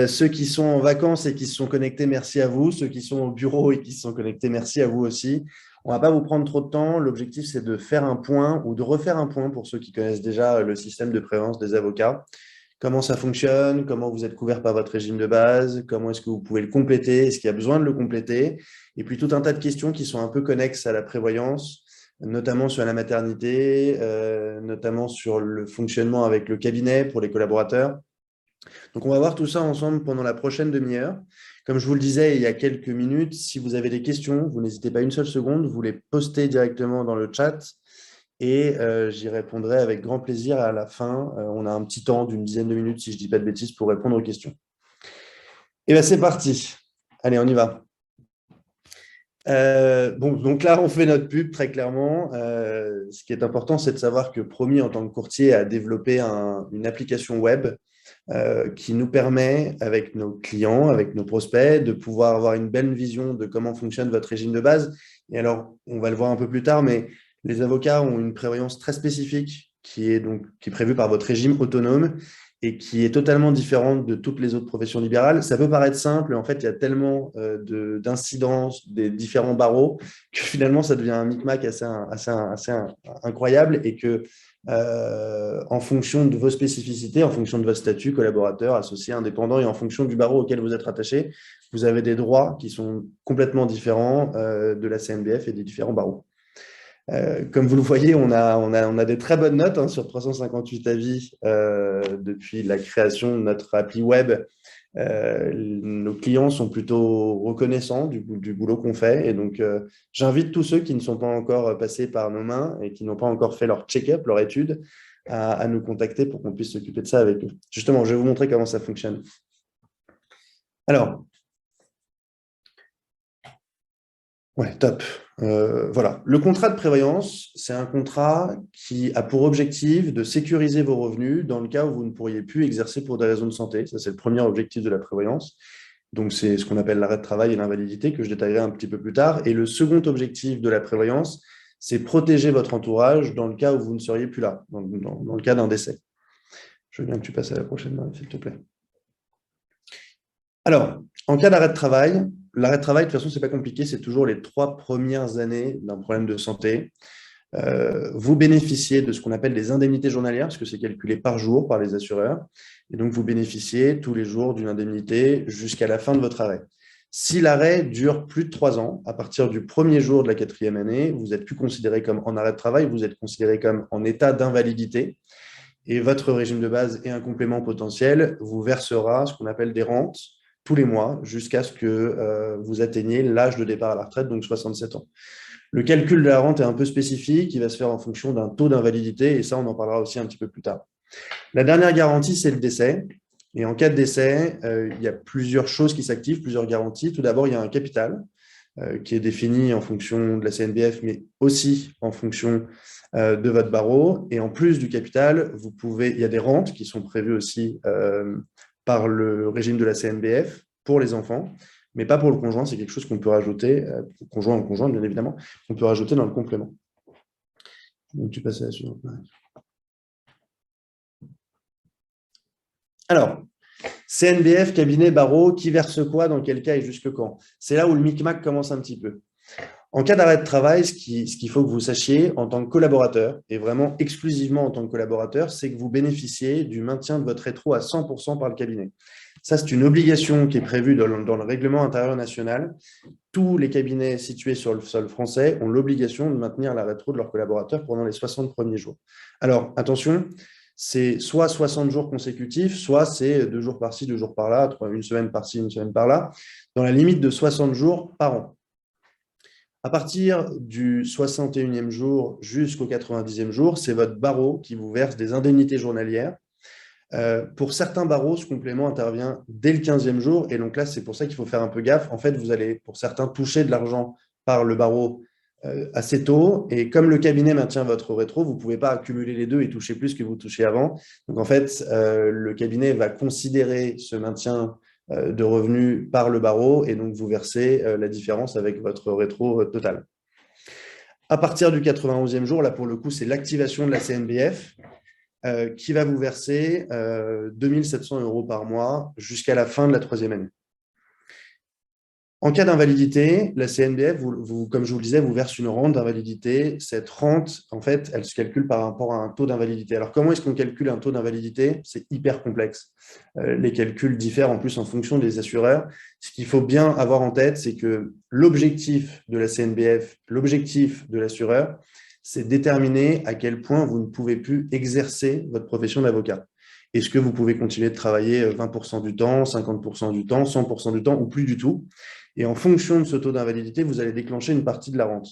Ceux qui sont en vacances et qui se sont connectés, merci à vous. Ceux qui sont au bureau et qui se sont connectés, merci à vous aussi. On ne va pas vous prendre trop de temps. L'objectif, c'est de faire un point ou de refaire un point pour ceux qui connaissent déjà le système de prévoyance des avocats. Comment ça fonctionne, comment vous êtes couvert par votre régime de base, comment est-ce que vous pouvez le compléter, est-ce qu'il y a besoin de le compléter, et puis tout un tas de questions qui sont un peu connexes à la prévoyance, notamment sur la maternité, notamment sur le fonctionnement avec le cabinet pour les collaborateurs. Donc, on va voir tout ça ensemble pendant la prochaine demi-heure. Comme je vous le disais il y a quelques minutes, si vous avez des questions, vous n'hésitez pas une seule seconde, vous les postez directement dans le chat et j'y répondrai avec grand plaisir à la fin. On a un petit temps d'une dizaine de minutes, si je ne dis pas de bêtises, pour répondre aux questions. Et bien, c'est parti. Allez, on y va. Bon, donc là, on fait notre pub très clairement. Ce qui est important, c'est de savoir que Promis, en tant que courtier, a développé une application web qui nous permet, avec nos clients, avec nos prospects, de pouvoir avoir une belle vision de comment fonctionne votre régime de base. Et alors, on va le voir un peu plus tard, mais les avocats ont une prévoyance très spécifique qui est prévue par votre régime autonome et qui est totalement différente de toutes les autres professions libérales. Ça peut paraître simple, mais en fait, il y a tellement d'incidences des différents barreaux que finalement, ça devient un micmac assez incroyable et que en fonction de vos spécificités, en fonction de votre statut, collaborateur, associé, indépendant, et en fonction du barreau auquel vous êtes rattaché, vous avez des droits qui sont complètement différents de la CNBF et des différents barreaux. Comme vous le voyez, on a des très bonnes notes sur 358 avis depuis la création de notre appli web. Nos clients sont plutôt reconnaissants du boulot qu'on fait. Et donc, j'invite tous ceux qui ne sont pas encore passés par nos mains et qui n'ont pas encore fait leur check-up, leur étude, à nous contacter pour qu'on puisse s'occuper de ça avec eux. Justement, je vais vous montrer comment ça fonctionne. Alors, ouais, top. Voilà. Le contrat de prévoyance, c'est un contrat qui a pour objectif de sécuriser vos revenus dans le cas où vous ne pourriez plus exercer pour des raisons de santé. Ça, c'est le premier objectif de la prévoyance. Donc, c'est ce qu'on appelle l'arrêt de travail et l'invalidité, que je détaillerai un petit peu plus tard. Et le second objectif de la prévoyance, c'est protéger votre entourage dans le cas où vous ne seriez plus là, dans le cas d'un décès. Je veux bien que tu passes à la prochaine, s'il te plaît. Alors, en cas d'arrêt de travail, l'arrêt de travail, de toute façon, ce n'est pas compliqué, c'est toujours les 3 premières années d'un problème de santé. Vous bénéficiez de ce qu'on appelle des indemnités journalières, parce que c'est calculé par jour par les assureurs. Et donc, vous bénéficiez tous les jours d'une indemnité jusqu'à la fin de votre arrêt. Si l'arrêt dure plus de 3 ans, à partir du premier jour de la 4e année, vous n'êtes plus considéré comme en arrêt de travail, vous êtes considéré comme en état d'invalidité. Et votre régime de base et un complément potentiel vous versera ce qu'on appelle des rentes tous les mois jusqu'à ce que vous atteigniez l'âge de départ à la retraite, donc 67 ans. Le calcul de la rente est un peu spécifique, il va se faire en fonction d'un taux d'invalidité, et ça, on en parlera aussi un petit peu plus tard. La dernière garantie, c'est le décès. Et en cas de décès, il y a plusieurs choses qui s'activent, plusieurs garanties. Tout d'abord, il y a un capital qui est défini en fonction de la CNBF, mais aussi en fonction de votre barreau. Et en plus du capital, il y a des rentes qui sont prévues aussi par le régime de la CNBF pour les enfants, mais pas pour le conjoint. C'est quelque chose qu'on peut rajouter, conjoint ou conjointe, bien évidemment, qu'on peut rajouter dans le complément. Donc, tu passes à la suivante. Alors, CNBF, cabinet, barreau, qui verse quoi, dans quel cas et jusque quand? C'est là où le micmac commence un petit peu. En cas d'arrêt de travail, ce qu'il faut que vous sachiez en tant que collaborateur, et vraiment exclusivement en tant que collaborateur, c'est que vous bénéficiez du maintien de votre rétro à 100% par le cabinet. Ça, c'est une obligation qui est prévue dans le règlement intérieur national. Tous les cabinets situés sur le sol français ont l'obligation de maintenir la rétro de leurs collaborateurs pendant les 60 premiers jours. Alors, attention, c'est soit 60 jours consécutifs, soit c'est 2 jours par-ci, 2 jours par-là, une semaine par-ci, une semaine par-là, dans la limite de 60 jours par an. À partir du 61e jour jusqu'au 90e jour, c'est votre barreau qui vous verse des indemnités journalières. Pour certains barreaux, ce complément intervient dès le 15e jour. Et donc là, c'est pour ça qu'il faut faire un peu gaffe. En fait, vous allez, pour certains, toucher de l'argent par le barreau assez tôt. Et comme le cabinet maintient votre rétro, vous ne pouvez pas accumuler les deux et toucher plus que vous touchez avant. Donc en fait, le cabinet va considérer ce maintien de revenus par le barreau et donc vous versez la différence avec votre rétro total. À partir du 91e jour, là pour le coup, c'est l'activation de la CNBF. qui va vous verser 2 700 € par mois jusqu'à la fin de la troisième année. En cas d'invalidité, la CNBF, comme je vous le disais, vous verse une rente d'invalidité. Cette rente, en fait, elle se calcule par rapport à un taux d'invalidité. Alors, comment est-ce qu'on calcule un taux d'invalidité? C'est hyper complexe. Les calculs diffèrent en plus en fonction des assureurs. Ce qu'il faut bien avoir en tête, c'est que l'objectif de la CNBF, l'objectif de l'assureur, c'est déterminer à quel point vous ne pouvez plus exercer votre profession d'avocat. Est-ce que vous pouvez continuer de travailler 20% du temps, 50% du temps, 100% du temps ou plus du tout? Et en fonction de ce taux d'invalidité, vous allez déclencher une partie de la rente.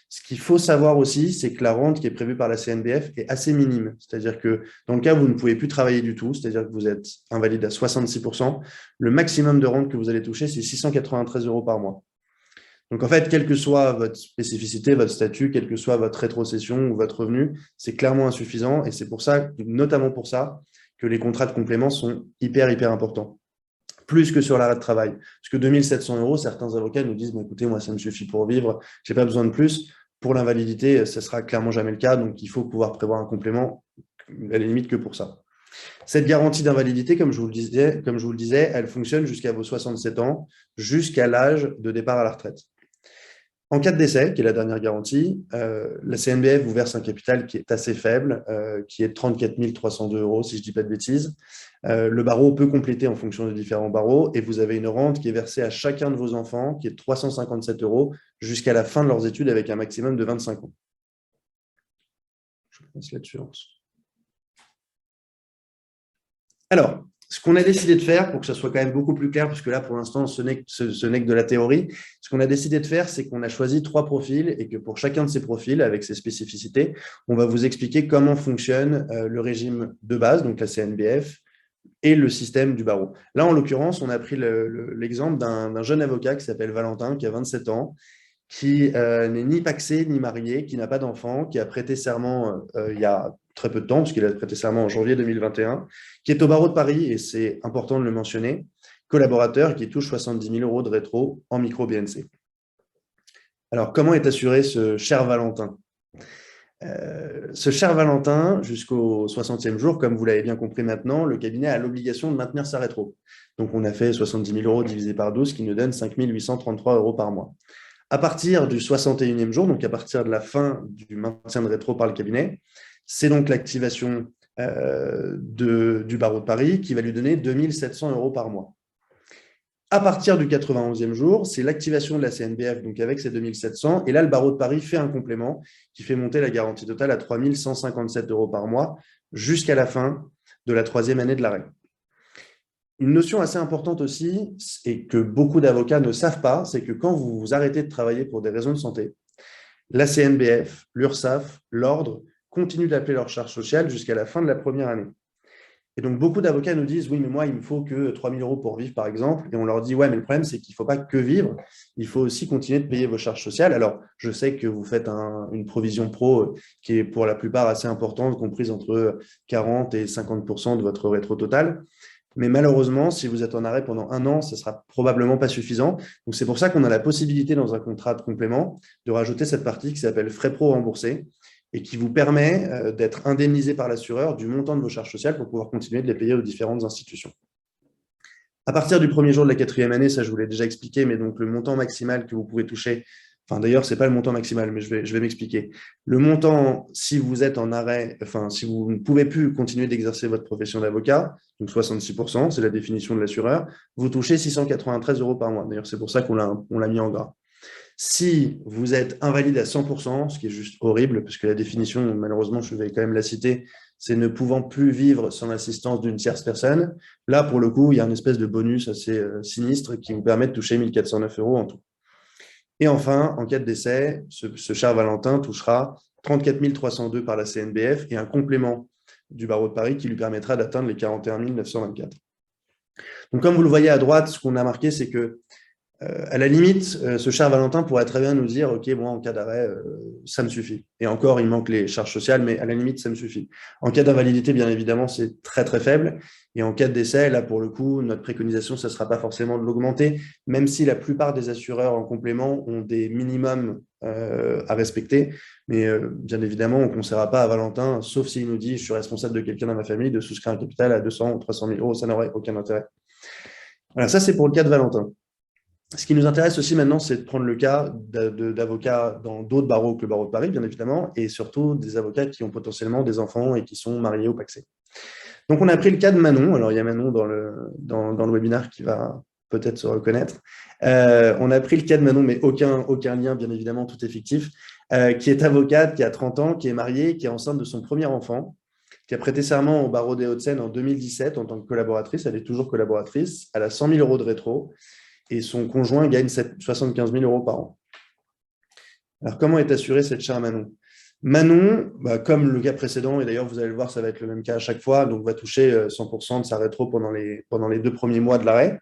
Ce qu'il faut savoir aussi, c'est que la rente qui est prévue par la CNBF est assez minime. C'est-à-dire que dans le cas où vous ne pouvez plus travailler du tout, c'est-à-dire que vous êtes invalide à 66%, le maximum de rente que vous allez toucher, c'est 693 € par mois. Donc en fait, quelle que soit votre spécificité, votre statut, quelle que soit votre rétrocession ou votre revenu, c'est clairement insuffisant. Et c'est pour ça, notamment pour ça, que les contrats de complément sont hyper importants. Plus que sur l'arrêt de travail. Parce que 2 700 €, certains avocats nous disent, écoutez, moi, ça me suffit pour vivre, je n'ai pas besoin de plus. Pour l'invalidité, ce sera clairement jamais le cas. Donc, il faut pouvoir prévoir un complément, à la limite que pour ça. Cette garantie d'invalidité, comme je vous le disais, elle fonctionne jusqu'à vos 67 ans, jusqu'à l'âge de départ à la retraite. En cas de décès, qui est la dernière garantie, la CNBF vous verse un capital qui est assez faible, qui est de 34 302 €, si je ne dis pas de bêtises. Le barreau peut compléter en fonction des différents barreaux et vous avez une rente qui est versée à chacun de vos enfants, qui est de 357 € jusqu'à la fin de leurs études avec un maximum de 25 ans. Je passe là-dessus. Alors, ce qu'on a décidé de faire, pour que ça soit quand même beaucoup plus clair, parce que là, pour l'instant, ce n'est que de la théorie, ce qu'on a décidé de faire, c'est qu'on a choisi 3 profils et que pour chacun de ces profils, avec ses spécificités, on va vous expliquer comment fonctionne le régime de base, donc la CNBF, et le système du barreau. Là, en l'occurrence, on a pris l'exemple d'un jeune avocat qui s'appelle Valentin, qui a 27 ans, qui n'est ni pacsé ni marié, qui n'a pas d'enfant, qui a prêté serment il y a très peu de temps, puisqu'il a prêté serment en janvier 2021, qui est au barreau de Paris, et c'est important de le mentionner, collaborateur qui touche 70 000 € de rétro en micro-BNC. Alors, comment est assuré ce cher Valentin? Ce cher Valentin, jusqu'au 60e jour, comme vous l'avez bien compris maintenant, le cabinet a l'obligation de maintenir sa rétro. Donc, on a fait 70 000 € divisé par 12, qui nous donne 5 833 € par mois. À partir du 61e jour, donc à partir de la fin du maintien de rétro par le cabinet, c'est donc l'activation du barreau de Paris qui va lui donner 2 700 € par mois. À partir du 91e jour, c'est l'activation de la CNBF, donc avec ces 2 700, et là, le barreau de Paris fait un complément qui fait monter la garantie totale à 3 157 € par mois jusqu'à la fin de la troisième année de l'arrêt. Une notion assez importante aussi, et que beaucoup d'avocats ne savent pas, c'est que quand vous vous arrêtez de travailler pour des raisons de santé, la CNBF, l'URSSAF, l'Ordre continuent d'appeler leur charge sociale jusqu'à la fin de la première année. Et donc, beaucoup d'avocats nous disent, oui, mais moi, il me faut que 3 000 € pour vivre, par exemple. Et on leur dit, ouais, mais le problème, c'est qu'il ne faut pas que vivre. Il faut aussi continuer de payer vos charges sociales. Alors, je sais que vous faites une provision pro qui est pour la plupart assez importante, comprise entre 40 et 50% de votre rétro total. Mais malheureusement, si vous êtes en arrêt pendant 1 an, ce ne sera probablement pas suffisant. Donc, c'est pour ça qu'on a la possibilité, dans un contrat de complément, de rajouter cette partie qui s'appelle frais pro remboursés et qui vous permet d'être indemnisé par l'assureur du montant de vos charges sociales pour pouvoir continuer de les payer aux différentes institutions. À partir du premier jour de la 4e année, ça je vous l'ai déjà expliqué, mais donc le montant maximal que vous pouvez toucher, enfin d'ailleurs, ce n'est pas le montant maximal, mais je vais m'expliquer. Le montant, si vous êtes en arrêt, enfin si vous ne pouvez plus continuer d'exercer votre profession d'avocat, donc 66%, c'est la définition de l'assureur, vous touchez 693 € par mois. D'ailleurs, c'est pour ça qu'on l'a mis en gras. Si vous êtes invalide à 100%, ce qui est juste horrible, parce que la définition, malheureusement, je vais quand même la citer, c'est ne pouvant plus vivre sans l'assistance d'une tierce personne. Là, pour le coup, il y a une espèce de bonus assez sinistre qui vous permet de toucher 1 409 € en tout. Et enfin, en cas de décès, ce cher Valentin touchera 34 302 par la CNBF et un complément du barreau de Paris qui lui permettra d'atteindre les 41 924. Donc, comme vous le voyez à droite, ce qu'on a marqué, c'est que à la limite, ce cher Valentin pourrait très bien nous dire « Ok, moi, en cas d'arrêt, ça me suffit. » Et encore, il manque les charges sociales, mais à la limite, ça me suffit. En cas d'invalidité, bien évidemment, c'est très, très faible. Et en cas de décès, là, pour le coup, notre préconisation, ce ne sera pas forcément de l'augmenter, même si la plupart des assureurs en complément ont des minimums à respecter. Mais bien évidemment, on ne conseillera pas à Valentin, sauf s'il nous dit « je suis responsable de quelqu'un dans ma famille, de souscrire un capital à 200 ou 300 000 euros, ça n'aurait aucun intérêt. » Voilà, ça c'est pour le cas de Valentin. Ce qui nous intéresse aussi maintenant, c'est de prendre le cas d'avocats dans d'autres barreaux que le barreau de Paris, bien évidemment, et surtout des avocats qui ont potentiellement des enfants et qui sont mariés ou pacsés. Donc, on a pris le cas de Manon. Alors, il y a Manon dans le webinaire qui va peut-être se reconnaître. On a pris le cas de Manon, mais aucun lien, bien évidemment, tout est fictif, qui est avocate, qui a 30 ans, qui est mariée, qui est enceinte de son premier enfant, qui a prêté serment au barreau des Hauts-de-Seine en 2017 en tant que collaboratrice. Elle est toujours collaboratrice. Elle a 100 000 euros de rétro et son conjoint gagne 75 000 euros par an. Alors, comment est assurée cette chère Manon? Manon, comme le cas précédent, et d'ailleurs, vous allez le voir, ça va être le même cas à chaque fois, donc va toucher 100% de sa rétro pendant les 2 premiers mois de l'arrêt.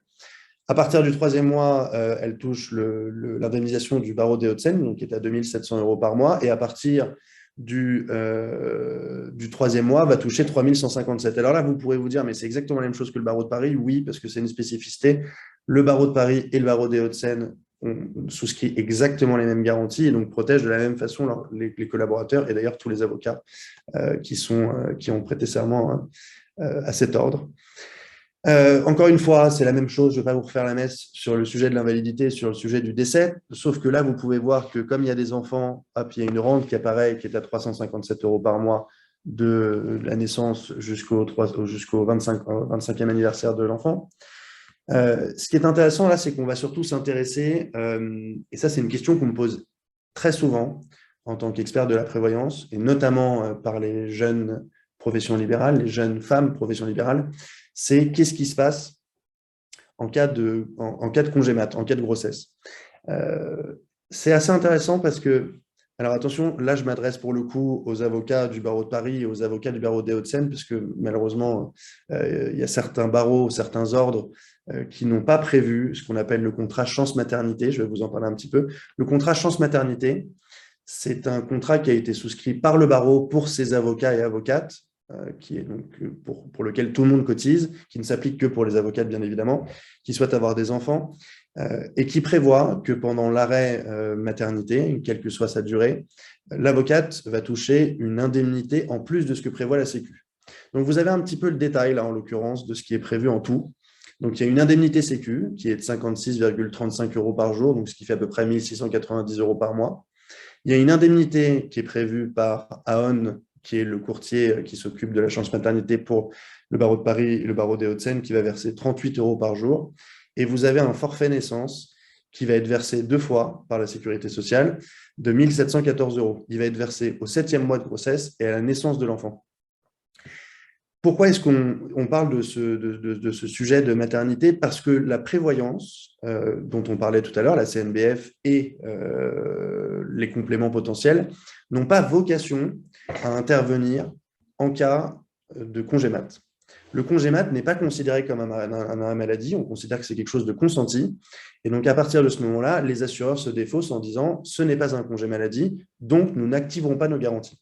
À partir du 3e mois, elle touche l'indemnisation du barreau des Hauts-de-Seine, donc qui est à 2 700 euros par mois, et à partir du 3e mois, va toucher 3 157. Alors là, vous pourrez vous dire, mais c'est exactement la même chose que le barreau de Paris. Oui, parce que c'est une spécificité. Le barreau de Paris et le barreau des Hauts-de-Seine ont souscrit exactement les mêmes garanties et donc protègent de la même façon les collaborateurs et d'ailleurs tous les avocats qui ont prêté serment à cet ordre. Encore une fois, c'est la même chose, je ne vais pas vous refaire la messe sur le sujet de l'invalidité, sur le sujet du décès, sauf que là, vous pouvez voir que comme il y a des enfants, il y a une rente qui apparaît, qui est à 357 euros par mois de la naissance jusqu'au 25e anniversaire de l'enfant. Ce qui est intéressant là, c'est qu'on va surtout s'intéresser, et ça c'est une question qu'on me pose très souvent en tant qu'expert de la prévoyance, et notamment par les jeunes professions libérales, les jeunes femmes professions libérales, c'est qu'est-ce qui se passe en cas de congé mat, en cas de grossesse. C'est assez intéressant parce que, alors attention, là je m'adresse pour le coup aux avocats du barreau de Paris et aux avocats du barreau des Hauts-de-Seine, parce que malheureusement, il y a certains barreaux, certains ordres qui n'ont pas prévu ce qu'on appelle le contrat chance-maternité. Je vais vous en parler un petit peu. Le contrat chance-maternité, c'est un contrat qui a été souscrit par le barreau pour ses avocats et avocates, qui est donc pour lequel tout le monde cotise, qui ne s'applique que pour les avocates, bien évidemment, qui souhaitent avoir des enfants, et qui prévoit que pendant l'arrêt maternité, quelle que soit sa durée, l'avocate va toucher une indemnité en plus de ce que prévoit la Sécu. Donc, vous avez un petit peu le détail, là, en l'occurrence, de ce qui est prévu en tout. Donc, il y a une indemnité Sécu qui est de 56,35 euros par jour, donc ce qui fait à peu près 1 690 euros par mois. Il y a une indemnité qui est prévue par AON, qui est le courtier qui s'occupe de la chance maternité pour le barreau de Paris et le barreau des Hauts-de-Seine, qui va verser 38 euros par jour. Et vous avez un forfait naissance qui va être versé 2 fois par la Sécurité sociale de 1 714 euros. Il va être versé au 7e mois de grossesse et à la naissance de l'enfant. Pourquoi est-ce qu'on parle de ce sujet de maternité? Parce que la prévoyance, dont on parlait tout à l'heure, la CNBF et les compléments potentiels, n'ont pas vocation à intervenir en cas de congé mat. Le congé mat n'est pas considéré comme un arrêt maladie, on considère que c'est quelque chose de consenti. Et donc, à partir de ce moment-là, les assureurs se défaussent en disant « ce n'est pas un congé maladie, donc nous n'activerons pas nos garanties ».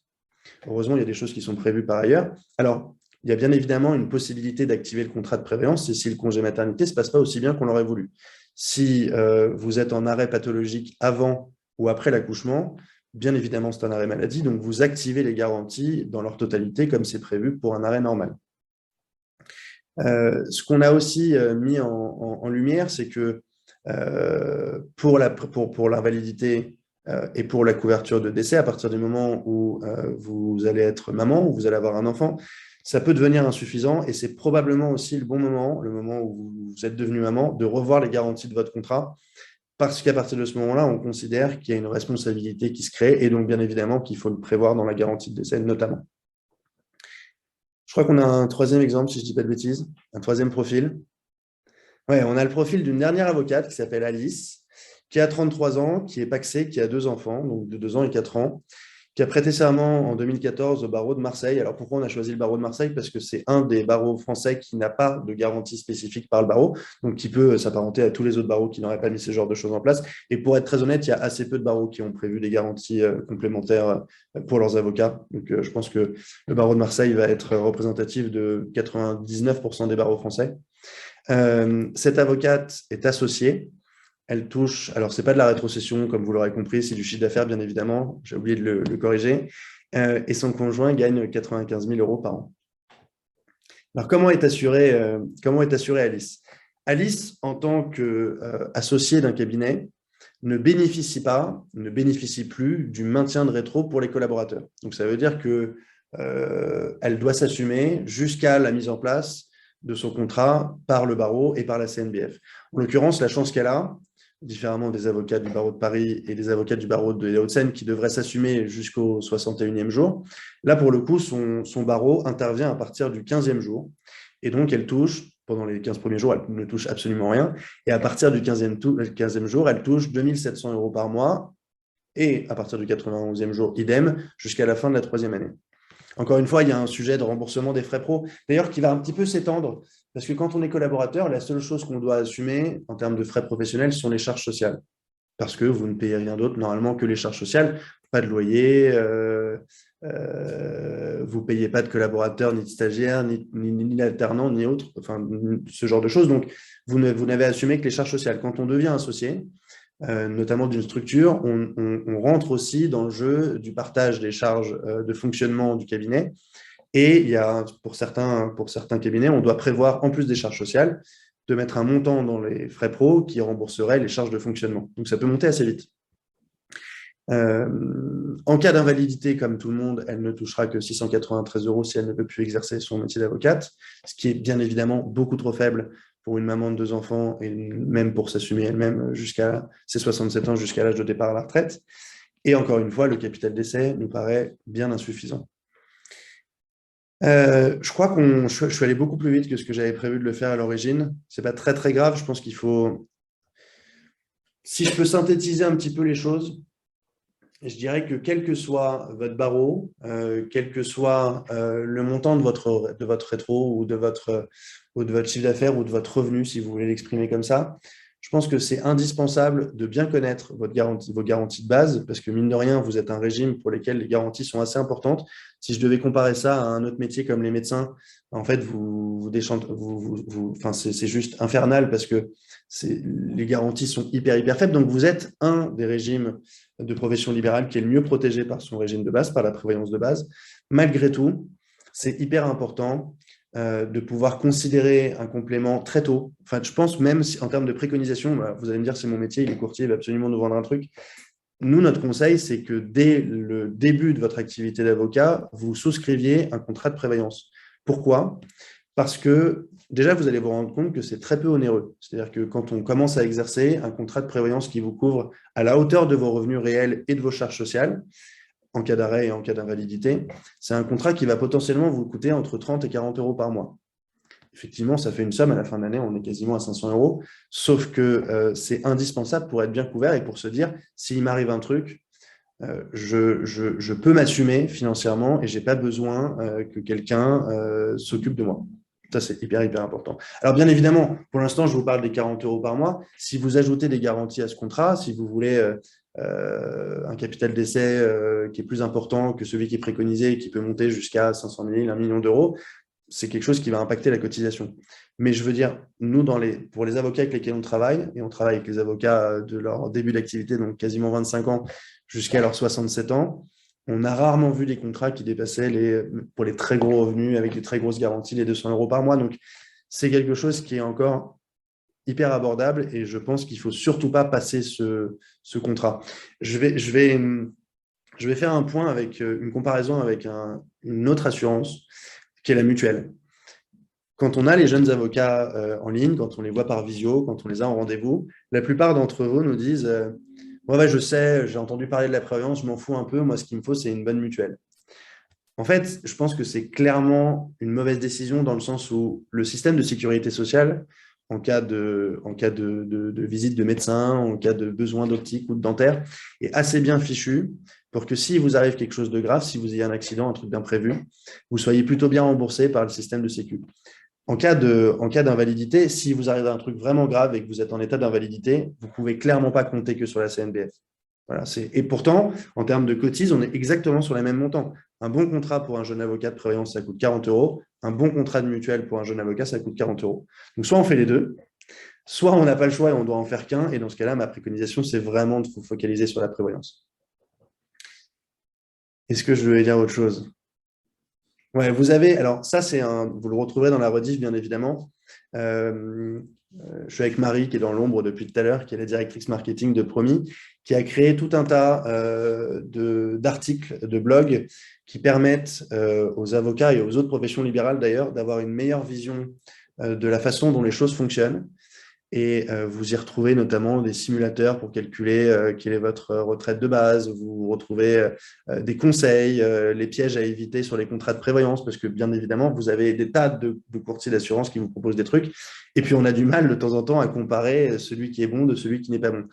Heureusement, il y a des choses qui sont prévues par ailleurs. Alors, il y a bien évidemment une possibilité d'activer le contrat de prévoyance, c'est si le congé maternité ne se passe pas aussi bien qu'on l'aurait voulu. Si vous êtes en arrêt pathologique avant ou après l'accouchement, bien évidemment, c'est un arrêt maladie, donc vous activez les garanties dans leur totalité comme c'est prévu pour un arrêt normal. Ce qu'on a aussi mis en lumière, c'est que pour l'invalidité et pour la couverture de décès, à partir du moment où vous allez être maman, ou vous allez avoir un enfant, ça peut devenir insuffisant et c'est probablement aussi le bon moment, le moment où vous êtes devenu maman, de revoir les garanties de votre contrat parce qu'à partir de ce moment-là, on considère qu'il y a une responsabilité qui se crée et donc bien évidemment qu'il faut le prévoir dans la garantie de décès notamment. Je crois qu'on a un 3e exemple, si je ne dis pas de bêtises, un 3e profil. Ouais, on a le profil d'une dernière avocate qui s'appelle Alice, qui a 33 ans, qui est pacsée, qui a 2 enfants, donc de 2 ans et 4 ans, qui a prêté serment en 2014 au barreau de Marseille. Alors pourquoi on a choisi le barreau de Marseille? Parce que c'est un des barreaux français qui n'a pas de garantie spécifique par le barreau, donc qui peut s'apparenter à tous les autres barreaux qui n'auraient pas mis ce genre de choses en place. Et pour être très honnête, il y a assez peu de barreaux qui ont prévu des garanties complémentaires pour leurs avocats. Donc je pense que le barreau de Marseille va être représentatif de 99% des barreaux français. Cette avocate est associée elle touche, alors ce n'est pas de la rétrocession, comme vous l'aurez compris, c'est du chiffre d'affaires, bien évidemment, j'ai oublié de le corriger, et son conjoint gagne 95 000 euros par an. Alors, comment est assurée Alice? Alice, en tant qu'associée d'un cabinet, ne bénéficie plus du maintien de rétro pour les collaborateurs. Donc, ça veut dire que elle doit s'assumer jusqu'à la mise en place de son contrat par le barreau et par la CNBF. En l'occurrence, la chance qu'elle a, différemment des avocats du barreau de Paris et des avocats du barreau de Hauts-de-Seine qui devraient s'assumer jusqu'au 61e jour, là, pour le coup, son barreau intervient à partir du 15e jour. Et donc, elle touche, pendant les 15 premiers jours, elle ne touche absolument rien. Et à partir du 15e jour, elle touche 2 700 euros par mois. Et à partir du 91e jour, idem, jusqu'à la fin de la 3e année. Encore une fois, il y a un sujet de remboursement des frais pro, d'ailleurs, qui va un petit peu s'étendre, parce que quand on est collaborateur, la seule chose qu'on doit assumer en termes de frais professionnels sont les charges sociales, parce que vous ne payez rien d'autre normalement que les charges sociales, pas de loyer, vous ne payez pas de collaborateurs, ni de stagiaires, ni d'alternants, ni autres, enfin, ce genre de choses. Donc, vous n'avez assumé que les charges sociales. Quand on devient associé, notamment d'une structure, on rentre aussi dans le jeu du partage des charges de fonctionnement du cabinet. Et il y a, pour certains cabinets, on doit prévoir, en plus des charges sociales, de mettre un montant dans les frais pro qui rembourserait les charges de fonctionnement. Donc, ça peut monter assez vite. En cas d'invalidité, comme tout le monde, elle ne touchera que 693 euros si elle ne peut plus exercer son métier d'avocate, ce qui est bien évidemment beaucoup trop faible pour une maman de 2 enfants et même pour s'assumer elle-même jusqu'à ses 67 ans, jusqu'à l'âge de départ à la retraite. Et encore une fois, le capital d'essai nous paraît bien insuffisant. Je crois que je suis allé beaucoup plus vite que ce que j'avais prévu de le faire à l'origine. Ce n'est pas très, très grave. Je pense qu'il faut... Si je peux synthétiser un petit peu les choses, je dirais que quel que soit votre barreau, quel que soit le montant de votre rétro ou de votre chiffre d'affaires ou de votre revenu, si vous voulez l'exprimer comme ça, je pense que c'est indispensable de bien connaître vos garanties de base, parce que mine de rien, vous êtes un régime pour lequel les garanties sont assez importantes. Si je devais comparer ça à un autre métier comme les médecins, en fait, c'est juste infernal parce que les garanties sont hyper faibles. Donc, vous êtes un des régimes de profession libérale qui est le mieux protégé par son régime de base, par la prévoyance de base. Malgré tout, c'est hyper important de pouvoir considérer un complément très tôt. Enfin, je pense même si, en termes de préconisation, vous allez me dire c'est mon métier, il est courtier, il va absolument nous vendre un truc. Nous, notre conseil, c'est que dès le début de votre activité d'avocat, vous souscriviez un contrat de prévoyance. Pourquoi? Parce que déjà, vous allez vous rendre compte que c'est très peu onéreux. C'est-à-dire que quand on commence à exercer un contrat de prévoyance qui vous couvre à la hauteur de vos revenus réels et de vos charges sociales, en cas d'arrêt et en cas d'invalidité, c'est un contrat qui va potentiellement vous coûter entre 30 et 40 euros par mois. Effectivement, ça fait une somme. À la fin de l'année, on est quasiment à 500 euros. Sauf que c'est indispensable pour être bien couvert et pour se dire, s'il m'arrive un truc, je peux m'assumer financièrement et je n'ai pas besoin que quelqu'un s'occupe de moi. Ça, c'est hyper important. Alors, bien évidemment, pour l'instant, je vous parle des 40 euros par mois. Si vous ajoutez des garanties à ce contrat, si vous voulez un capital d'essai qui est plus important que celui qui est préconisé et qui peut monter jusqu'à 500 000, 1 million d'euros, c'est quelque chose qui va impacter la cotisation. Mais je veux dire, nous, pour les avocats avec lesquels on travaille, et on travaille avec les avocats de leur début d'activité, donc quasiment 25 ans, jusqu'à leurs 67 ans, on a rarement vu des contrats qui dépassaient, pour les très gros revenus, avec des très grosses garanties, les 200 euros par mois. Donc, c'est quelque chose qui est encore hyper abordable et je pense qu'il ne faut surtout pas passer ce contrat. Je vais faire un point avec une comparaison avec une autre assurance qui est la mutuelle. Quand on a les jeunes avocats en ligne, quand on les voit par visio, quand on les a en rendez-vous, la plupart d'entre eux nous disent ouais, je sais, j'ai entendu parler de la prévoyance, je m'en fous un peu, moi ce qu'il me faut, c'est une bonne mutuelle. En fait, je pense que c'est clairement une mauvaise décision dans le sens où le système de sécurité sociale, en cas de visite de médecin, en cas de besoin d'optique ou de dentaire, est assez bien fichu pour que si vous arrive quelque chose de grave, si vous ayez un accident, un truc d'imprévu, vous soyez plutôt bien remboursé par le système de sécu. En cas d'invalidité, si vous arrivez à un truc vraiment grave et que vous êtes en état d'invalidité, vous ne pouvez clairement pas compter que sur la CNBF. Voilà, et pourtant, en termes de cotises, on est exactement sur les mêmes montants. Un bon contrat pour un jeune avocat de prévoyance, ça coûte 40 euros. Un bon contrat de mutuelle pour un jeune avocat, ça coûte 40 euros. Donc, soit on fait les deux, soit on n'a pas le choix et on doit en faire qu'un, et dans ce cas-là, ma préconisation, c'est vraiment de vous focaliser sur la prévoyance. Est-ce que je vais dire autre chose? Ouais, vous avez, alors ça, vous le retrouverez dans la rediff, bien évidemment. Euh, je suis avec Marie, qui est dans l'ombre depuis tout à l'heure, qui est la directrice marketing de Promis, qui a créé tout un tas d'articles, de blogs qui permettent aux avocats et aux autres professions libérales d'ailleurs d'avoir une meilleure vision de la façon dont les choses fonctionnent. Et vous y retrouvez notamment des simulateurs pour calculer quelle est votre retraite de base. Vous retrouvez des conseils, les pièges à éviter sur les contrats de prévoyance, parce que bien évidemment, vous avez des tas de courtiers d'assurance qui vous proposent des trucs. Et puis, on a du mal de temps en temps à comparer celui qui est bon de celui qui n'est pas bon.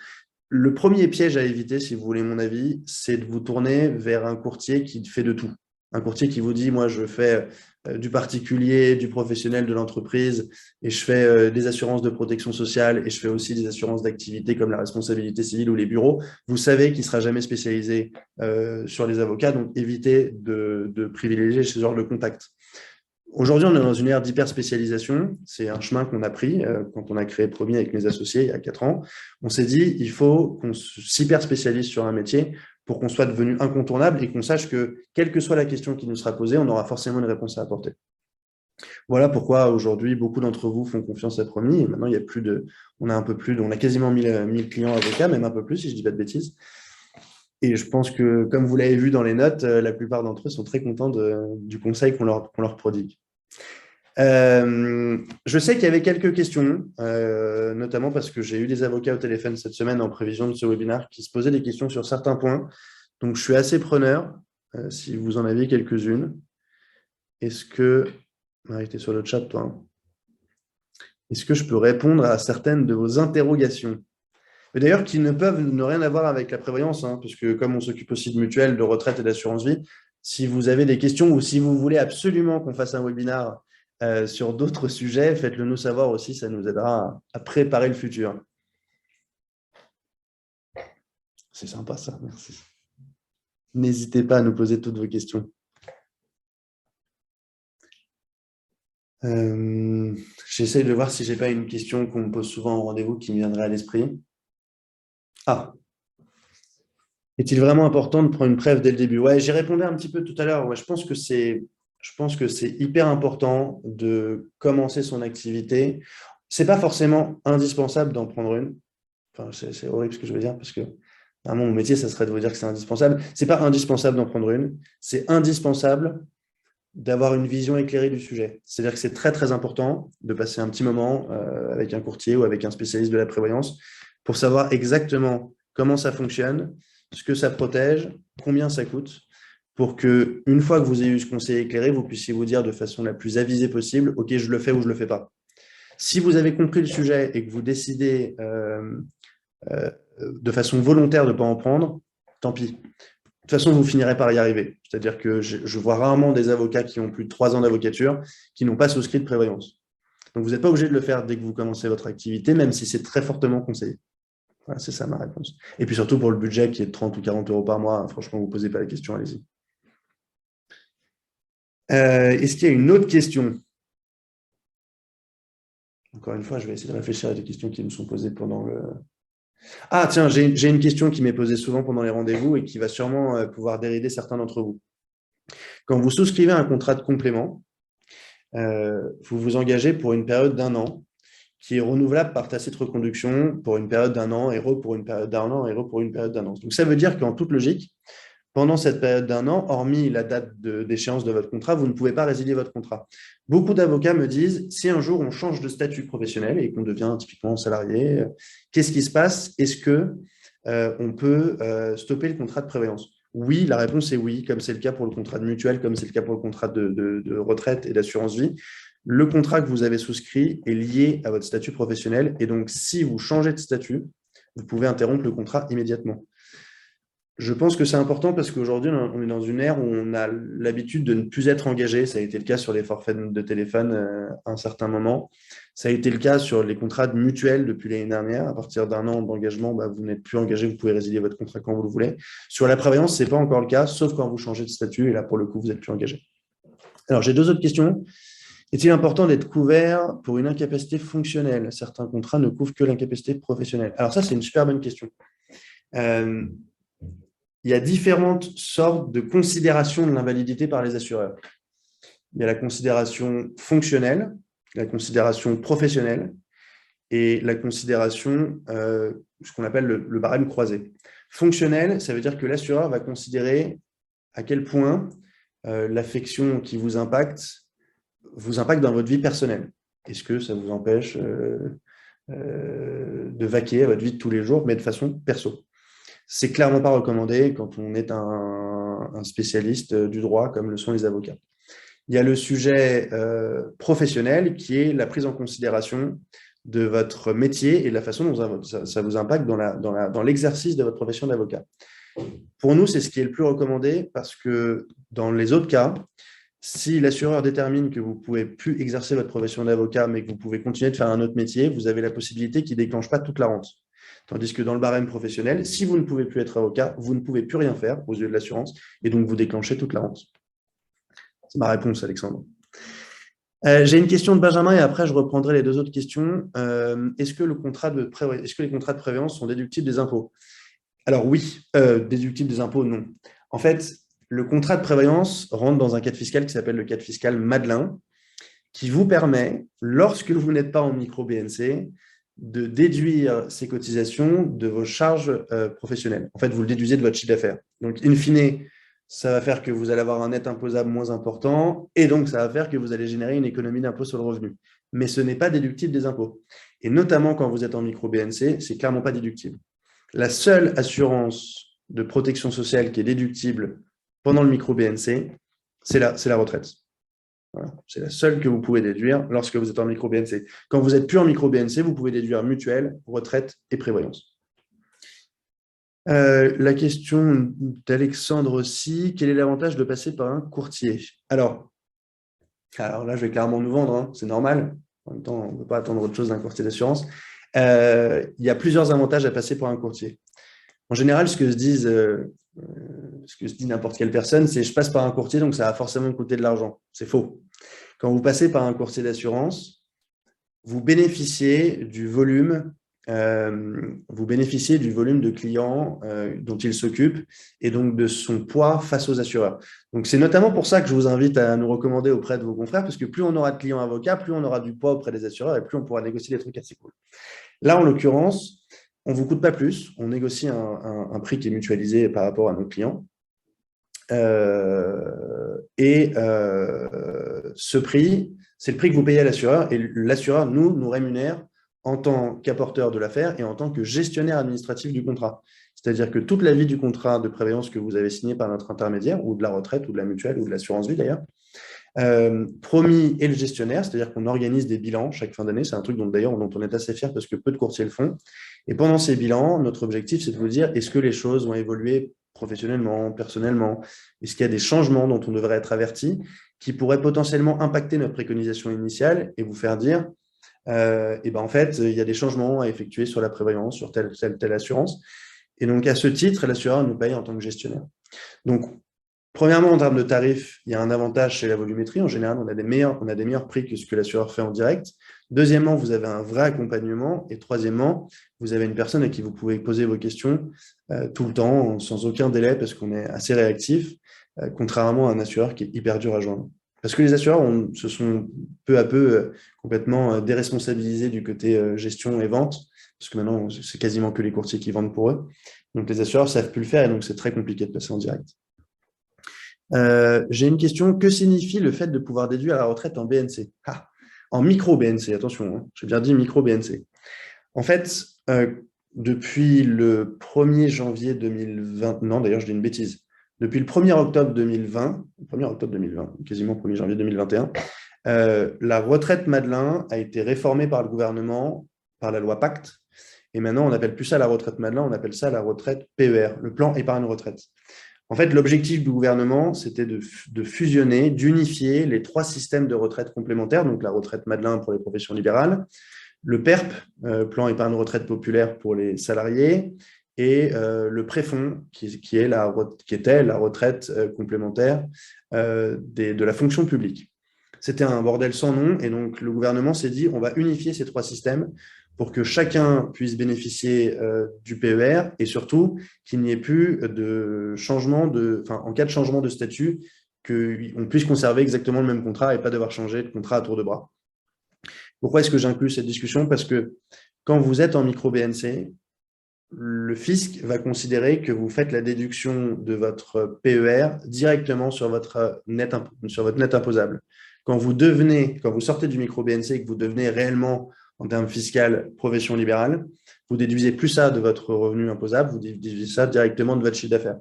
Le premier piège à éviter, si vous voulez mon avis, c'est de vous tourner vers un courtier qui fait de tout. Un courtier qui vous dit, moi, je fais du particulier, du professionnel, de l'entreprise, et je fais des assurances de protection sociale, et je fais aussi des assurances d'activité comme la responsabilité civile ou les bureaux. Vous savez qu'il ne sera jamais spécialisé sur les avocats, donc évitez de privilégier ce genre de contact. Aujourd'hui, on est dans une ère d'hyper-spécialisation. C'est un chemin qu'on a pris quand on a créé Promis avec mes associés il y a 4 ans. On s'est dit, il faut qu'on s'hyper-spécialise sur un métier pour qu'on soit devenu incontournable et qu'on sache que, quelle que soit la question qui nous sera posée, on aura forcément une réponse à apporter. Voilà pourquoi aujourd'hui, beaucoup d'entre vous font confiance à Promis. Et maintenant, il y a on a quasiment 1000 clients avocats, même un peu plus, si je ne dis pas de bêtises. Et je pense que, comme vous l'avez vu dans les notes, la plupart d'entre eux sont très contents du conseil qu'on leur prodigue. Je sais qu'il y avait quelques questions, notamment parce que j'ai eu des avocats au téléphone cette semaine en prévision de ce webinaire qui se posaient des questions sur certains points. Donc, je suis assez preneur, si vous en avez quelques-unes. Est-ce que... Marie, tu es sur le chat, toi. Hein. Est-ce que je peux répondre à certaines de vos interrogations? D'ailleurs, qui ne peuvent ne rien avoir avec la prévoyance, hein, puisque comme on s'occupe aussi de mutuelles, de retraite et d'assurance vie, si vous avez des questions ou si vous voulez absolument qu'on fasse un webinaire sur d'autres sujets, faites-le nous savoir aussi, ça nous aidera à préparer le futur. C'est sympa ça, merci. N'hésitez pas à nous poser toutes vos questions. J'essaie de voir si je n'ai pas une question qu'on me pose souvent au rendez-vous qui me viendrait à l'esprit. Ah, est-il vraiment important de prendre une prév dès le début? Ouais, j'y répondais un petit peu tout à l'heure. Ouais, je pense que c'est hyper important de commencer son activité. C'est pas forcément indispensable d'en prendre une. Enfin, c'est horrible ce que je veux dire parce que vraiment, mon métier, ça serait de vous dire que c'est indispensable. C'est pas indispensable d'en prendre une. C'est indispensable d'avoir une vision éclairée du sujet. C'est-à-dire que c'est très, très important de passer un petit moment avec un courtier ou avec un spécialiste de la prévoyance pour savoir exactement comment ça fonctionne, ce que ça protège, combien ça coûte, pour que une fois que vous ayez eu ce conseil éclairé, vous puissiez vous dire de façon la plus avisée possible, OK, je le fais ou je ne le fais pas. Si vous avez compris le sujet et que vous décidez de façon volontaire de ne pas en prendre, tant pis. De toute façon, vous finirez par y arriver. C'est-à-dire que je vois rarement des avocats qui ont plus de 3 ans d'avocature qui n'ont pas souscrit de prévoyance. Donc, vous n'êtes pas obligé de le faire dès que vous commencez votre activité, même si c'est très fortement conseillé. Voilà, c'est ça ma réponse. Et puis surtout pour le budget qui est de 30 ou 40 euros par mois, franchement, vous ne posez pas la question, allez-y. Est-ce qu'il y a une autre question? Encore une fois, je vais essayer de réfléchir à des questions qui me sont posées pendant le... Ah, tiens, j'ai une question qui m'est posée souvent pendant les rendez-vous et qui va sûrement pouvoir dérider certains d'entre vous. Quand vous souscrivez un contrat de complément, vous vous engagez pour une période d'1 an qui est renouvelable par tacite reconduction pour une période d'1 an, et pour une période d'1 an, et pour une période d'1 an. Donc, ça veut dire qu'en toute logique, pendant cette période d'1 an, hormis la date d'échéance de votre contrat, vous ne pouvez pas résilier votre contrat. Beaucoup d'avocats me disent, si un jour on change de statut professionnel et qu'on devient typiquement salarié, qu'est-ce qui se passe? Est-ce que on peut stopper le contrat de prévoyance? Oui, la réponse est oui, comme c'est le cas pour le contrat de mutuelle, comme c'est le cas pour le contrat de retraite et d'assurance vie. Le contrat que vous avez souscrit est lié à votre statut professionnel et donc si vous changez de statut, vous pouvez interrompre le contrat immédiatement. Je pense que c'est important parce qu'aujourd'hui, on est dans une ère où on a l'habitude de ne plus être engagé. Ça a été le cas sur les forfaits de téléphone à un certain moment. Ça a été le cas sur les contrats de mutuelle depuis l'année dernière. À partir d'1 an d'engagement, vous n'êtes plus engagé, vous pouvez résilier votre contrat quand vous le voulez. Sur la prévoyance, ce n'est pas encore le cas, sauf quand vous changez de statut. Et là, pour le coup, vous n'êtes plus engagé. Alors, j'ai 2 autres questions. Est-il important d'être couvert pour une incapacité fonctionnelle? Certains contrats ne couvrent que l'incapacité professionnelle. Alors ça, c'est une super bonne question. Euh, il y a différentes sortes de considération de l'invalidité par les assureurs. Il y a la considération fonctionnelle, la considération professionnelle et la considération, ce qu'on appelle le barème croisé. Fonctionnel, ça veut dire que l'assureur va considérer à quel point l'affection qui vous impacte dans votre vie personnelle. Est-ce que ça vous empêche de vaquer à votre vie de tous les jours, mais de façon perso? C'est clairement pas recommandé quand on est un spécialiste du droit, comme le sont les avocats. Il y a le sujet professionnel qui est la prise en considération de votre métier et la façon dont ça vous impacte dans l'exercice de votre profession d'avocat. Pour nous, c'est ce qui est le plus recommandé parce que dans les autres cas, si l'assureur détermine que vous ne pouvez plus exercer votre profession d'avocat, mais que vous pouvez continuer de faire un autre métier, vous avez la possibilité qu'il ne déclenche pas toute la rente. Tandis que dans le barème professionnel, si vous ne pouvez plus être avocat, vous ne pouvez plus rien faire aux yeux de l'assurance et donc vous déclenchez toute la rente. C'est ma réponse, Alexandre. J'ai une question de Benjamin et après je reprendrai les deux autres questions. Est-ce que les contrats de prévoyance sont déductibles des impôts? Alors oui, déductibles des impôts, non. En fait, le contrat de prévoyance rentre dans un cadre fiscal qui s'appelle le cadre fiscal Madelin, qui vous permet, lorsque vous n'êtes pas en micro-BNC, de déduire ces cotisations de vos charges professionnelles. En fait, vous le déduisez de votre chiffre d'affaires. Donc, in fine, ça va faire que vous allez avoir un net imposable moins important et donc ça va faire que vous allez générer une économie d'impôt sur le revenu. Mais ce n'est pas déductible des impôts. Et notamment quand vous êtes en micro-BNC, c'est clairement pas déductible. La seule assurance de protection sociale qui est déductible pendant le micro-BNC, c'est la retraite. Voilà. C'est la seule que vous pouvez déduire lorsque vous êtes en micro-BNC. Quand vous n'êtes plus en micro-BNC, vous pouvez déduire mutuelle, retraite et prévoyance. La question d'Alexandre aussi, quel est l'avantage de passer par un courtier? Alors là, je vais clairement nous vendre, hein, c'est normal. En même temps, on ne peut pas attendre autre chose d'un courtier d'assurance. Il y a plusieurs avantages à passer par un courtier. En général, ce que se dit n'importe quelle personne, c'est je passe par un courtier, donc ça va forcément me coûter de l'argent. C'est faux. Quand vous passez par un courtier d'assurance, vous bénéficiez du volume de clients dont il s'occupe et donc de son poids face aux assureurs. Donc, c'est notamment pour ça que je vous invite à nous recommander auprès de vos confrères, parce que plus on aura de clients avocats, plus on aura du poids auprès des assureurs et plus on pourra négocier des trucs assez cool. Là, en l'occurrence, on ne vous coûte pas plus, on négocie un prix qui est mutualisé par rapport à nos clients. Ce prix, c'est le prix que vous payez à l'assureur et l'assureur nous rémunère en tant qu'apporteur de l'affaire et en tant que gestionnaire administratif du contrat. C'est-à-dire que toute la vie du contrat de prévoyance que vous avez signé par notre intermédiaire, ou de la retraite, ou de la mutuelle, ou de l'assurance vie d'ailleurs, promis et le gestionnaire, c'est-à-dire qu'on organise des bilans chaque fin d'année. C'est un truc dont on est assez fier parce que peu de courtiers le font. Et pendant ces bilans, notre objectif, c'est de vous dire est-ce que les choses ont évolué professionnellement, personnellement? Est-ce qu'il y a des changements dont on devrait être averti qui pourraient potentiellement impacter notre préconisation initiale et vous faire dire en fait, il y a des changements à effectuer sur la prévoyance, sur telle assurance. Et donc, à ce titre, l'assureur nous paye en tant que gestionnaire. Donc, premièrement, en termes de tarifs, il y a un avantage chez la volumétrie. En général, on a des meilleurs prix que ce que l'assureur fait en direct. Deuxièmement, vous avez un vrai accompagnement. Et troisièmement, vous avez une personne à qui vous pouvez poser vos questions tout le temps, sans aucun délai, parce qu'on est assez réactif, contrairement à un assureur qui est hyper dur à joindre. Parce que les assureurs se sont peu à peu complètement déresponsabilisés du côté gestion et vente, parce que maintenant, c'est quasiment que les courtiers qui vendent pour eux. Donc, les assureurs ne savent plus le faire et donc c'est très compliqué de passer en direct. J'ai une question. Que signifie le fait de pouvoir déduire la retraite en BNC? En micro-BNC, attention, hein, j'ai bien dit micro-BNC. En fait, depuis le 1er janvier 2020, non d'ailleurs je dis une bêtise, depuis le 1er octobre 2020, quasiment 1er janvier 2021, la retraite Madelin a été réformée par le gouvernement, par la loi Pacte, et maintenant on n'appelle plus ça la retraite Madelin, on appelle ça la retraite PER, le plan épargne retraite. En fait, l'objectif du gouvernement, c'était de fusionner, d'unifier les 3 systèmes de retraite complémentaires, donc la retraite Madelin pour les professions libérales, le PERP, plan épargne retraite populaire pour les salariés, et le préfonds, qui était la retraite complémentaire de la fonction publique. C'était un bordel sans nom. Et donc, le gouvernement s'est dit, on va unifier ces 3 systèmes pour que chacun puisse bénéficier du PER et surtout qu'il n'y ait plus de changement en cas de changement de statut, qu'on puisse conserver exactement le même contrat et pas devoir changer de contrat à tour de bras. Pourquoi est-ce que j'inclus cette discussion? Parce que quand vous êtes en micro-BNC, le fisc va considérer que vous faites la déduction de votre PER directement sur votre net imposable. Quand vous sortez du micro-BNC et que vous devenez réellement, en termes fiscal, profession libérale, vous déduisez plus ça de votre revenu imposable, vous déduisez ça directement de votre chiffre d'affaires.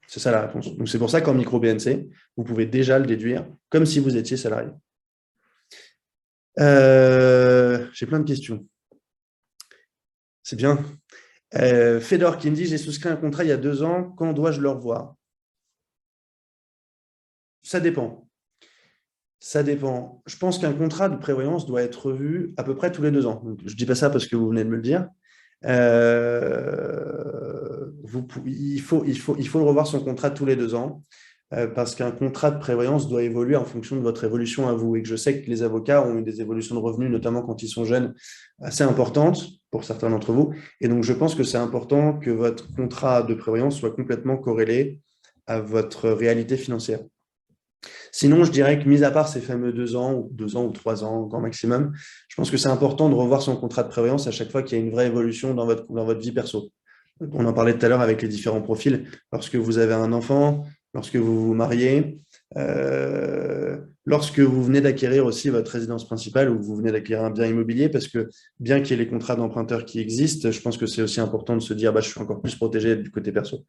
C'est ça la réponse. Donc c'est pour ça qu'en micro-BNC, vous pouvez déjà le déduire comme si vous étiez salarié. J'ai plein de questions. C'est bien. Fedor qui me dit, j'ai souscrit un contrat il y a 2 ans, quand dois-je le revoir? Ça dépend. Ça dépend. Je pense qu'un contrat de prévoyance doit être revu à peu près tous les 2 ans. Donc, je ne dis pas ça parce que vous venez de me le dire. Il faut le revoir son contrat tous les 2 ans parce qu'un contrat de prévoyance doit évoluer en fonction de votre évolution à vous. Et que je sais que les avocats ont eu des évolutions de revenus, notamment quand ils sont jeunes, assez importantes pour certains d'entre vous. Et donc, je pense que c'est important que votre contrat de prévoyance soit complètement corrélé à votre réalité financière. Sinon, je dirais que, mis à part ces fameux 2 ans ou 3 ans, grand maximum, je pense que c'est important de revoir son contrat de prévoyance à chaque fois qu'il y a une vraie évolution dans votre vie perso. On en parlait tout à l'heure avec les différents profils. Lorsque vous avez un enfant, lorsque vous vous mariez, lorsque vous venez d'acquérir aussi votre résidence principale ou vous venez d'acquérir un bien immobilier, parce que bien qu'il y ait les contrats d'emprunteurs qui existent, je pense que c'est aussi important de se dire je suis encore plus protégé du côté perso.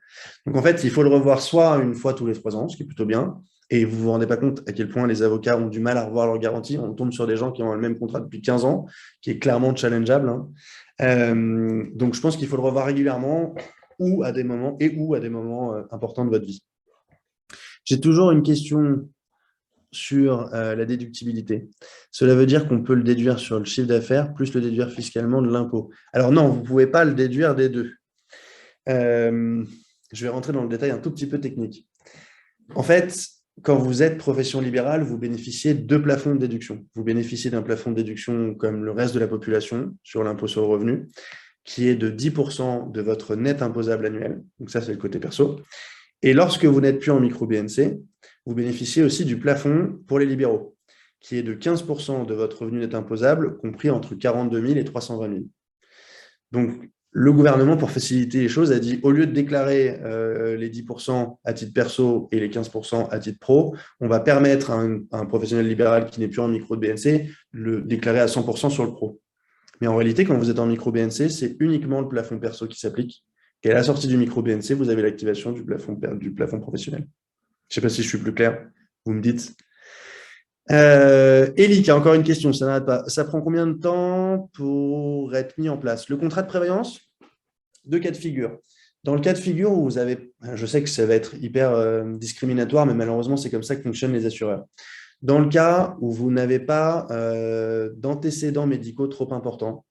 Donc en fait, il faut le revoir soit une fois tous les 3 ans, ce qui est plutôt bien, et vous ne vous rendez pas compte à quel point les avocats ont du mal à revoir leur garantie. On tombe sur des gens qui ont le même contrat depuis 15 ans, qui est clairement challengeable. Donc je pense qu'il faut le revoir régulièrement ou à des moments importants de votre vie. J'ai toujours une question sur la déductibilité. Cela veut dire qu'on peut le déduire sur le chiffre d'affaires plus le déduire fiscalement de l'impôt. Alors non, vous ne pouvez pas le déduire des deux. Je vais rentrer dans le détail un tout petit peu technique. En fait, quand vous êtes profession libérale, vous bénéficiez de 2 plafonds de déduction. Vous bénéficiez d'un plafond de déduction comme le reste de la population sur l'impôt sur le revenu, qui est de 10% de votre net imposable annuel. Donc ça, c'est le côté perso. Et lorsque vous n'êtes plus en micro-BNC, vous bénéficiez aussi du plafond pour les libéraux, qui est de 15% de votre revenu net imposable, compris entre 42 000 et 320 000. Donc, le gouvernement, pour faciliter les choses, a dit, au lieu de déclarer les 10% à titre perso et les 15% à titre pro, on va permettre à un professionnel libéral qui n'est plus en micro-BNC de le déclarer à 100% sur le pro. Mais en réalité, quand vous êtes en micro-BNC, c'est uniquement le plafond perso qui s'applique. Et à la sortie du micro-BNC, vous avez l'activation du plafond professionnel. Je ne sais pas si je suis plus clair. Vous me dites. Élie, qui a encore une question, ça n'arrête pas. Ça prend combien de temps pour être mis en place? Le contrat de prévoyance, 2 cas de figure. Dans le cas de figure où vous avez, je sais que ça va être hyper discriminatoire, mais malheureusement, c'est comme ça que fonctionnent les assureurs. Dans le cas où vous n'avez pas d'antécédents médicaux trop importants,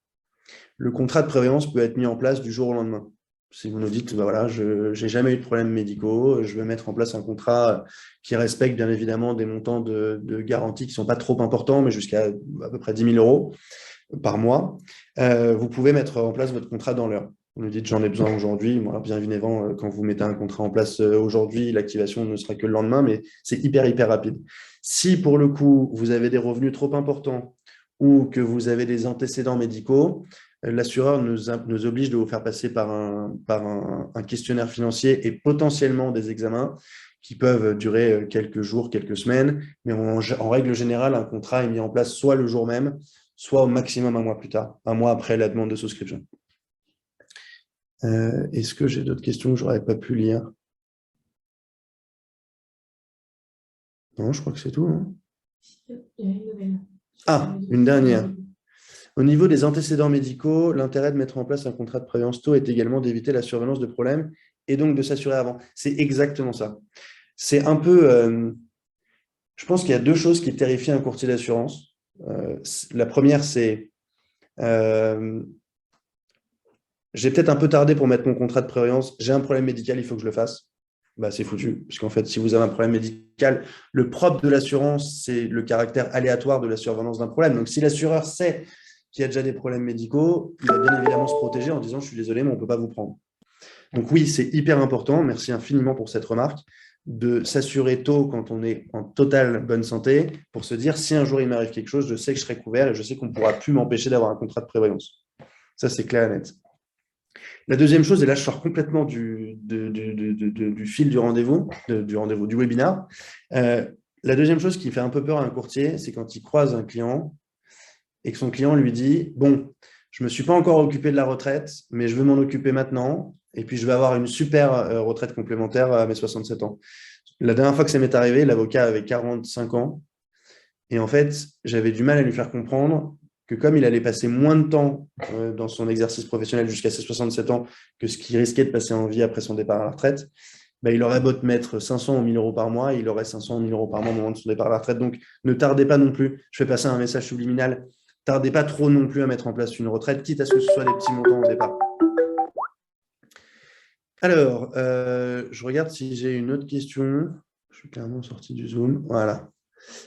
le contrat de prévoyance peut être mis en place du jour au lendemain. Si vous nous dites, voilà, je n'ai jamais eu de problèmes médicaux, je vais mettre en place un contrat qui respecte bien évidemment des montants de garantie qui ne sont pas trop importants, mais jusqu'à à peu près 10 000 euros par mois, vous pouvez mettre en place votre contrat dans l'heure. Vous nous dites, j'en ai besoin aujourd'hui. Moi, bien évidemment, quand vous mettez un contrat en place aujourd'hui, l'activation ne sera que le lendemain, mais c'est hyper rapide. Si pour le coup, vous avez des revenus trop importants ou que vous avez des antécédents médicaux, l'assureur nous oblige de vous faire passer par un questionnaire financier et potentiellement des examens qui peuvent durer quelques jours, quelques semaines. Mais en règle générale, un contrat est mis en place soit le jour même, soit au maximum un mois plus tard, un mois après la demande de souscription. Est-ce que j'ai d'autres questions que je n'aurais pas pu lire? Non, je crois que c'est tout. Hein. Il y a une nouvelle. Ah, une dernière. Au niveau des antécédents médicaux, l'intérêt de mettre en place un contrat de prévoyance taux est également d'éviter la survenance de problèmes et donc de s'assurer avant. C'est exactement ça. C'est un peu... je pense qu'il y a 2 choses qui terrifient un courtier d'assurance. La première, c'est... j'ai peut-être un peu tardé pour mettre mon contrat de prévoyance. J'ai un problème médical, il faut que je le fasse. bah, c'est foutu. Parce qu'en fait, si vous avez un problème médical, le propre de l'assurance, c'est le caractère aléatoire de la survenance d'un problème. Donc, si l'assureur sait qu'il y a déjà des problèmes médicaux, il va bien évidemment se protéger en disant « je suis désolé, mais on ne peut pas vous prendre ». Donc oui, c'est hyper important, merci infiniment pour cette remarque, de s'assurer tôt quand on est en totale bonne santé pour se dire si un jour il m'arrive quelque chose, je sais que je serai couvert et je sais qu'on ne pourra plus m'empêcher d'avoir un contrat de prévoyance. Ça, c'est clair et net. La deuxième chose, et là je sors complètement du fil du rendez-vous, du webinaire. La deuxième chose qui fait un peu peur à un courtier, c'est quand il croise un client et que son client lui dit « Bon, je ne me suis pas encore occupé de la retraite, mais je veux m'en occuper maintenant. Et puis, je vais avoir une super retraite complémentaire à mes 67 ans. » La dernière fois que ça m'est arrivé, l'avocat avait 45 ans. Et en fait, j'avais du mal à lui faire comprendre que comme il allait passer moins de temps dans son exercice professionnel jusqu'à ses 67 ans que ce qu'il risquait de passer en vie après son départ à la retraite, bah, il aurait beau te mettre 500 ou 1000 euros par mois, il aurait 500 ou 1000 euros par mois au moment de son départ à la retraite. Donc, ne tardez pas non plus. Je fais passer un message subliminal. Tardez pas trop non plus à mettre en place une retraite, quitte à ce que ce soit des petits montants au départ. Alors, je regarde si j'ai une autre question. Je suis clairement sorti du Zoom. Voilà.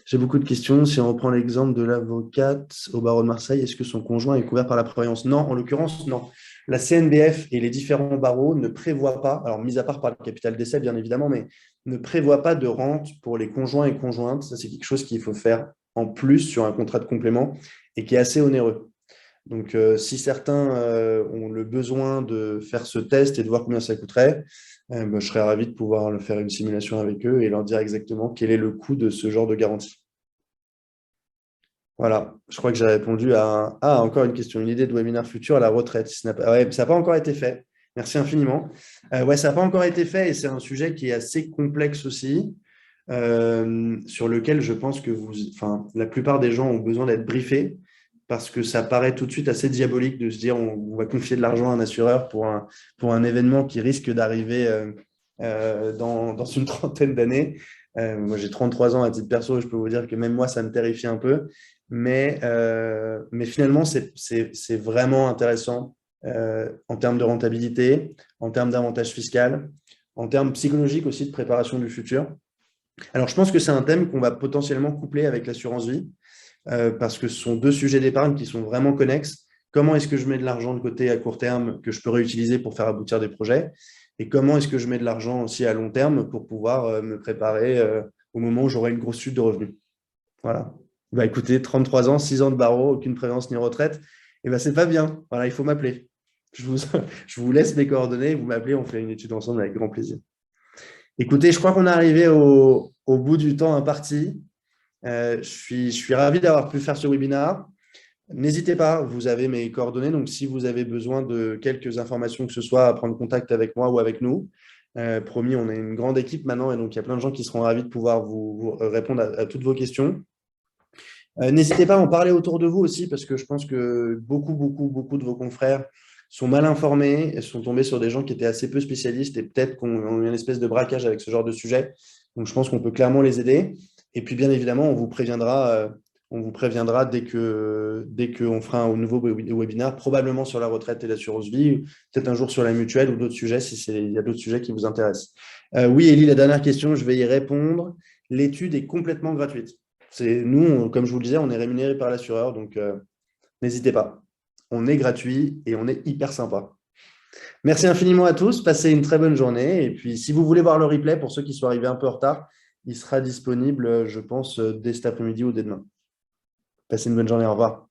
J'ai beaucoup de questions. Si on reprend l'exemple de l'avocate au barreau de Marseille, est-ce que son conjoint est couvert par la prévoyance? Non, en l'occurrence, non. La CNBF et les différents barreaux ne prévoient pas, alors mis à part par le capital décès, bien évidemment, mais ne prévoient pas de rente pour les conjoints et conjointes. Ça, c'est quelque chose qu'il faut faire en plus sur un contrat de complément et qui est assez onéreux. Donc, si certains ont le besoin de faire ce test et de voir combien ça coûterait, je serais ravi de pouvoir le faire une simulation avec eux et leur dire exactement quel est le coût de ce genre de garantie. Voilà, je crois que j'ai répondu à… Ah, encore une question, une idée de webinaire futur à la retraite. Ouais, ça n'a pas encore été fait. Merci infiniment. Ouais, ça n'a pas encore été fait et c'est un sujet qui est assez complexe aussi, sur lequel je pense que la plupart des gens ont besoin d'être briefés parce que ça paraît tout de suite assez diabolique de se dire on va confier de l'argent à un assureur pour un événement qui risque d'arriver dans une trentaine d'années. Moi, j'ai 33 ans à titre perso et je peux vous dire que même moi, ça me terrifie un peu. Mais finalement, c'est vraiment intéressant en termes de rentabilité, en termes d'avantages fiscaux, en termes psychologiques aussi de préparation du futur. Alors, je pense que c'est un thème qu'on va potentiellement coupler avec l'assurance vie parce que ce sont deux sujets d'épargne qui sont vraiment connexes. Comment est-ce que je mets de l'argent de côté à court terme que je peux réutiliser pour faire aboutir des projets? Et comment est-ce que je mets de l'argent aussi à long terme pour pouvoir me préparer au moment où j'aurai une grosse chute de revenus? Voilà. Bah, écoutez, 33 ans, 6 ans de barreau, aucune prévoyance ni retraite, et ben c'est pas bien. Voilà, il faut m'appeler. Je vous laisse mes coordonnées, vous m'appelez, on fait une étude ensemble avec grand plaisir. Écoutez, je crois qu'on est arrivé au bout du temps imparti. Je suis ravi d'avoir pu faire ce webinaire. N'hésitez pas, vous avez mes coordonnées, donc si vous avez besoin de quelques informations que ce soit, à prendre contact avec moi ou avec nous. Promis, on est une grande équipe maintenant et donc il y a plein de gens qui seront ravis de pouvoir vous répondre à toutes vos questions. N'hésitez pas à en parler autour de vous aussi parce que je pense que beaucoup de vos confrères sont mal informés et sont tombés sur des gens qui étaient assez peu spécialistes et peut-être qu'on a une espèce de braquage avec ce genre de sujet. Donc, je pense qu'on peut clairement les aider. Et puis, bien évidemment, on vous préviendra dès qu'on fera un nouveau webinaire, probablement sur la retraite et l'assurance vie, peut-être un jour sur la mutuelle ou d'autres sujets, il y a d'autres sujets qui vous intéressent. Oui, Élie, la dernière question, je vais y répondre. L'étude est complètement gratuite. Nous, comme je vous le disais, on est rémunéré par l'assureur, donc n'hésitez pas. On est gratuit et on est hyper sympa. Merci infiniment à tous, passez une très bonne journée. Et puis, si vous voulez voir le replay, pour ceux qui sont arrivés un peu en retard, il sera disponible, je pense, dès cet après-midi ou dès demain. Passez une bonne journée, au revoir.